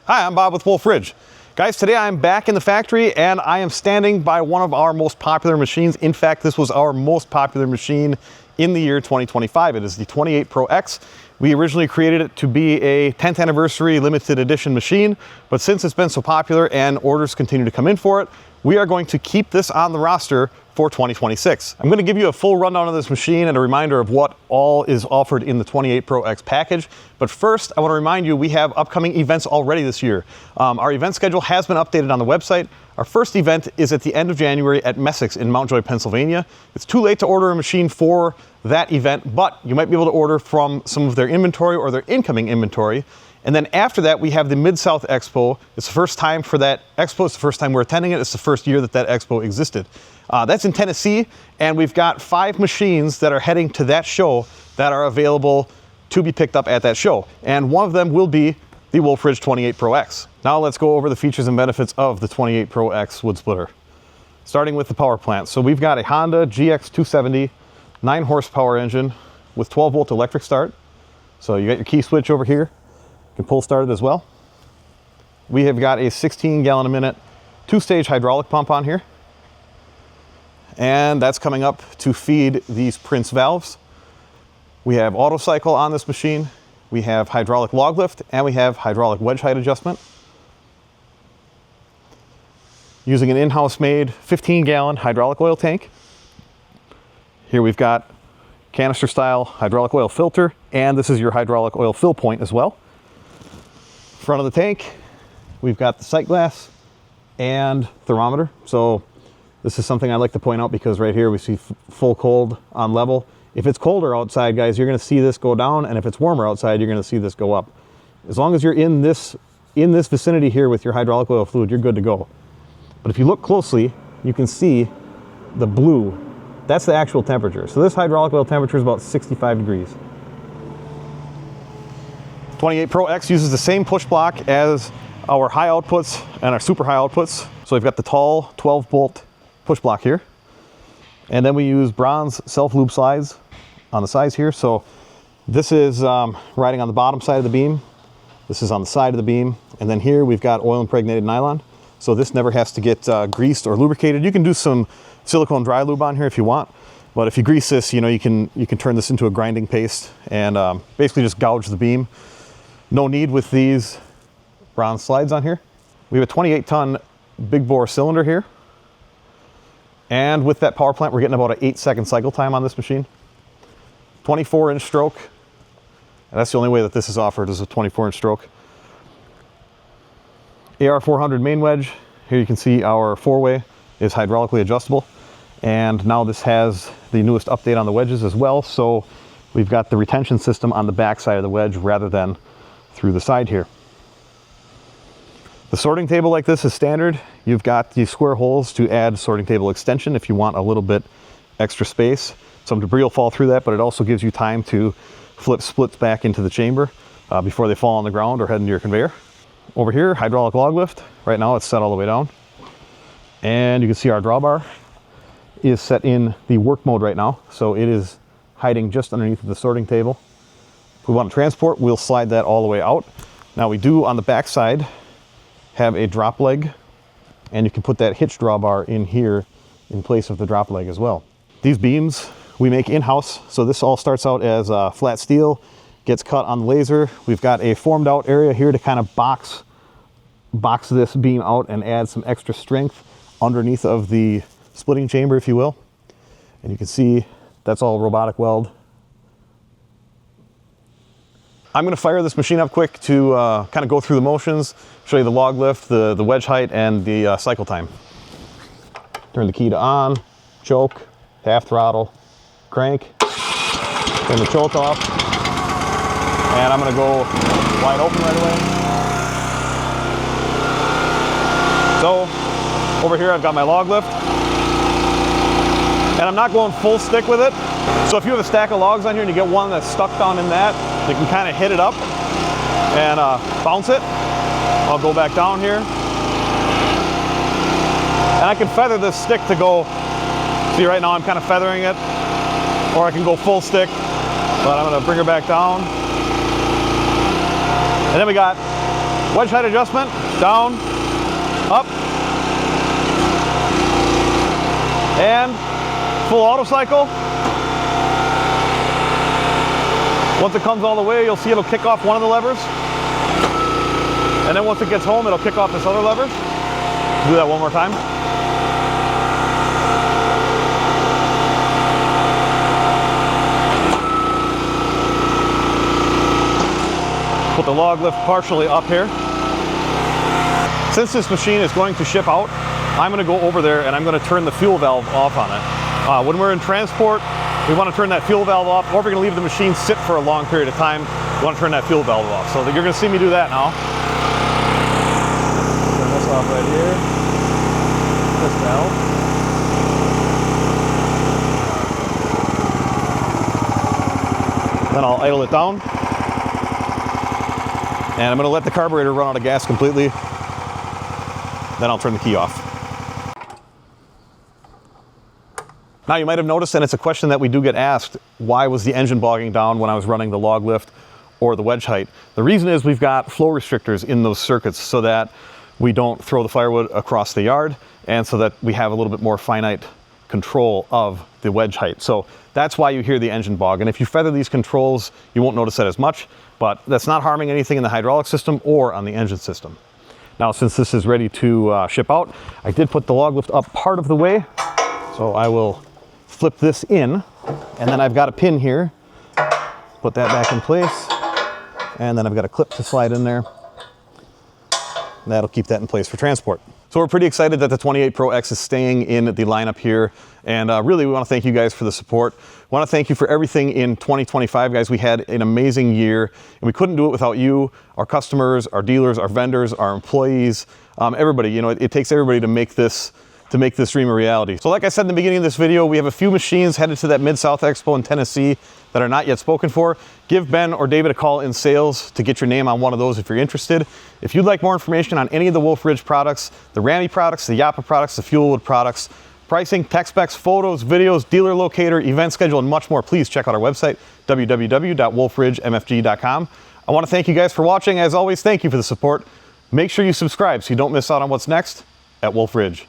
Hi, I'm Bob with Wolfe Ridge. Guys, today I'm back in the factory and I am standing by one of our most popular machines. In fact, this was our most popular machine in the year 2025. It is the 28 Pro X. We originally created it to be a 10th anniversary limited edition machine, but since it's been so popular and orders continue to come in for it, we are going to keep this on the roster for 2026. I'm going to give you a full rundown of this machine and a reminder of what all is offered in the 28 Pro X package. But first, I want to remind you we have upcoming events already this year. Our event schedule has been updated on the website. Our first event is at the end of January at Messick in Mount Joy, Pennsylvania. It's too late to order a machine for that event, but you might be able to order from some of their inventory or their incoming inventory. And then after that, we have the MidSouth Expo. It's the first time for that expo. It's the first time we're attending it. It's the first year that that expo existed. That's in Tennessee, and we've got 5 machines that are heading to that show that are available to be picked up at that show. And one of them will be the Wolfe Ridge 28 Pro X. Now let's go over the features and benefits of the 28 Pro X wood splitter. Starting with the power plant. So we've got a Honda GX270 9 horsepower engine with 12 volt electric start. So you got your key switch over here. You can pull start it as well. We have got a 16 gallon a minute 2-stage hydraulic pump on here. And that's coming up to feed these Prince valves. We have auto cycle on this machine. We have hydraulic log lift, and we have hydraulic wedge height adjustment. Using an in-house made 15 gallon hydraulic oil tank. Here we've got canister style hydraulic oil filter, and this is your hydraulic oil fill point as well. Front of the tank, we've got the sight glass and thermometer. So this is something I like to point out because right here we see full cold on level. If it's colder outside, guys, you're going to see this go down, and if it's warmer outside, you're going to see this go up. As long as you're in this vicinity here with your hydraulic oil fluid, you're good to go. But if you look closely, you can see the blue. That's the actual temperature. So this hydraulic oil temperature is about 65 degrees. 28 Pro X uses the same push block as our high outputs and our super high outputs. So we've got the tall 12 bolt push block here. And then we use bronze self-lube slides on the sides here. So this is riding on the bottom side of the beam. This is on the side of the beam. And then here we've got oil impregnated nylon. So this never has to get greased or lubricated. You can do some silicone dry lube on here if you want. But if you grease this, you know, you can turn this into a grinding paste and basically just gouge the beam. No need with these bronze slides on here. We have a 28 ton big bore cylinder here. And with that power plant, we're getting about an 8-second cycle time on this machine. 24-inch stroke. And that's the only way that this is offered is a 24-inch stroke. AR400 main wedge. Here you can see our 4-way is hydraulically adjustable. And now this has the newest update on the wedges as well. So we've got the retention system on the back side of the wedge rather than through the side here. The sorting table like this is standard. You've got these square holes to add sorting table extension if you want a little bit extra space. Some debris will fall through that, but it also gives you time to flip splits back into the chamber before they fall on the ground or head into your conveyor. Over here, hydraulic log lift. Right now it's set all the way down. And you can see our drawbar is set in the work mode right now. So it is hiding just underneath the sorting table. If we want to transport, we'll slide that all the way out. Now we do on the back side have a drop leg, and you can put that hitch drawbar in here in place of the drop leg as well. These beams we make in-house, so this all starts out as flat steel, gets cut on the laser. We've got a formed out area here to kind of box this beam out and add some extra strength underneath of the splitting chamber, if you will. And you can see that's all robotic weld. I'm going to fire this machine up quick to kind of go through the motions, show you the log lift, the wedge height, and the cycle time. Turn the key to on, choke, half throttle, crank, turn the choke off, and I'm going to go wide open right away. So over here I've got my log lift, and I'm not going full stick with it. So if you have a stack of logs on here and you get one that's stuck down in that, you can kind of hit it up and bounce it. I'll go back down here. And I can feather this stick to go, see right now I'm kind of feathering it, or I can go full stick, but I'm going to bring her back down. And then we got Wedge height adjustment, down, up, and full auto cycle. Once it comes all the way, you'll see it'll kick off one of the levers. And then once it gets home, it'll kick off this other lever. Do that one more time. Put the log lift partially up here. Since this machine is going to ship out, I'm going to go over there and I'm going to turn the fuel valve off on it. When we're in transport, we want to turn that fuel valve off, or if we're going to leave the machine sit for a long period of time, we want to turn that fuel valve off. So you're going to see me do that now. Turn this off right here. This valve. Then I'll idle it down. And I'm going to let the carburetor run out of gas completely. Then I'll turn the key off. Now you might have noticed, and it's a question that we do get asked, why was the engine bogging down when I was running the log lift or the wedge height? The reason is we've got flow restrictors in those circuits so that we don't throw the firewood across the yard, and so that we have a little bit more finite control of the wedge height. So that's why you hear the engine bog. And if you feather these controls, you won't notice that as much, but that's not harming anything in the hydraulic system or on the engine system. Now, since this is ready to ship out, I did put the log lift up part of the way. So I will flip this in, and then I've got a pin here. Put that back in place, and then I've got a clip to slide in there. That'll keep that in place for transport. So we're pretty excited that the 28 Pro X is staying in the lineup here, and really we want to thank you guys for the support. We want to thank you for everything in 2025, guys. We had an amazing year, and we couldn't do it without you, our customers, our dealers, our vendors, our employees, everybody. You know, it takes everybody to make this dream a reality. So like I said in the beginning of this video, we have a few machines headed to that MidSouth Expo in Tennessee that are not yet spoken for. Give Ben or David a call in sales to get your name on one of those if you're interested. If you'd like more information on any of the Wolfe Ridge products, the Rammy products, the Yappa products, the Firewood products, pricing, tech specs, photos, videos, dealer locator, event schedule, and much more, please check out our website, www.wolferidgemfg.com. I want to thank you guys for watching. As always, thank you for the support. Make sure you subscribe so you don't miss out on what's next at Wolfe Ridge.